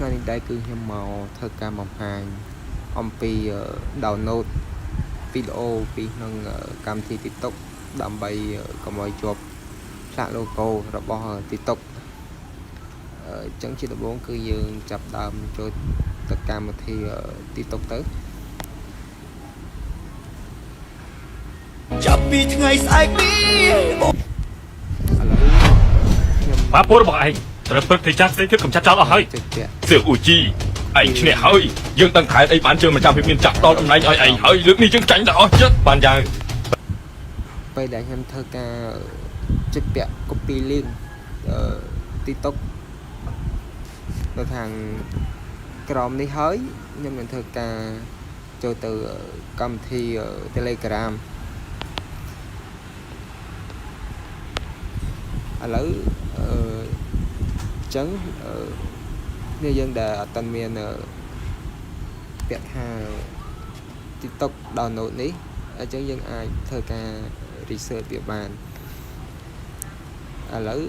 ថ្ងៃនេះដែរគឺខ្ញុំមកធ្វើការបង្ហាញអំពី download វីដេអូពីក្នុងកម្មវិធី TikTok ដើម្បីកុំឲ្យជាប់ឆ្លាក់ logo របស់ TikTok អញ្ចឹងជាដំបូងគឺយើងចាប់ដើមចូលទៅកម្មវិធី TikTok ទៅចាប់ពីថ្ងៃស្អែកនេះឥឡូវខ្ញុំ បាទពលរបស់ឯងត្រូវព្រឹកធ្វើចាស់ស្អីគឺកំចាត់ចោលអស់ហើយ ជិះពាក់ សៀវអ៊ូជីឯងឈ្នះហើយយើងដឹងខែអីបានជើងម្ចាស់ភាពមានចាក់ដល់តំណែងឲ្យឯងហើយលើកនេះយើងចាញ់ដល់អស់ចិត្តបានយ៉ាង ពេលដែលខ្ញុំធ្វើការជិះពាក់ copy link TikTok នៅខាងក្រោមនេះហើយខ្ញុំនឹងធ្វើការចូលទៅកម្មវិធី Telegram ឥឡូវចឹងនេះយើងដែលអត់ទាន់មានពាក្យថា TikTok download នេះអញ្ចឹងយើងអាចធ្វើការ research វាបានឥឡូវ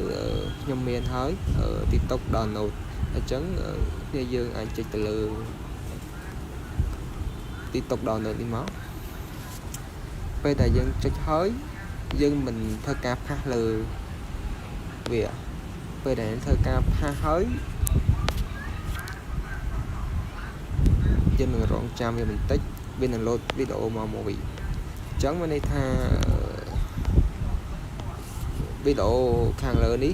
ខ្ញុំមានហើយ TikTok download អញ្ចឹងនេះយើងអាចចុចទៅលើ TikTok download នេះមកពេលដែលយើងចុចហើយយើងមិនធ្វើការផាសលើវាពេលដែលធ្វើការផាសហើយយើងនឹងរងចាំវាបន្តិចវានឹង load វីដេអូមកវិញអញ្ចឹងមានន័យថាវីដេអូខាងលើនេះ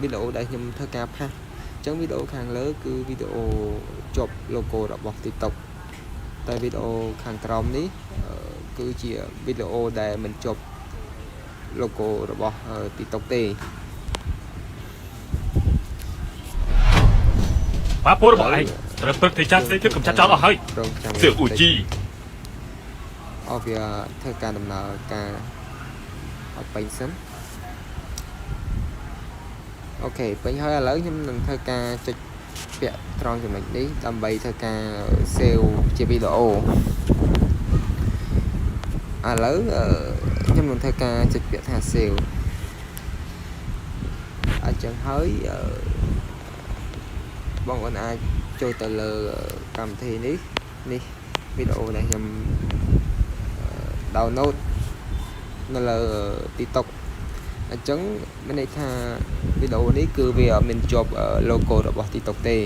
វីដេអូដែលខ្ញុំធ្វើការផាសអញ្ចឹងវីដេអូខាងលើគឺវីដេអូជាប់ logo របស់ TikTok តែវីដេអូខាងក្រោមនេះគឺជាវីដេអូដែលមិនជាប់ logo របស់ TikTok ទេ បាទពលរបស់ឯងត្រូវព្រឹកធ្វើចាស់ស្អីគឺកំចាត់ចោលអស់ហើយ រងចាំ សៀវអ៊ូជី អស់វាធ្វើការដំណើរការឲ្យពេញសិនអូខេពេញហើយឥឡូវខ្ញុំនឹងធ្វើការចុចពាក់ត្រង់ចំណុចនេះដើម្បីធ្វើការ save ជាវីដេអូឥឡូវខ្ញុំនឹងធ្វើការចុចពាក្យថា save អញ្ចឹងហើយបងប្អូនអាចចូលទៅលើកម្មវិធីនេះវីដេអូដែលខ្ញុំ download នៅលើ TikTok អញ្ចឹងមានន័យថាវីដេអូនេះគឺវាអត់មានជាប់ logo របស់ TikTok ទេ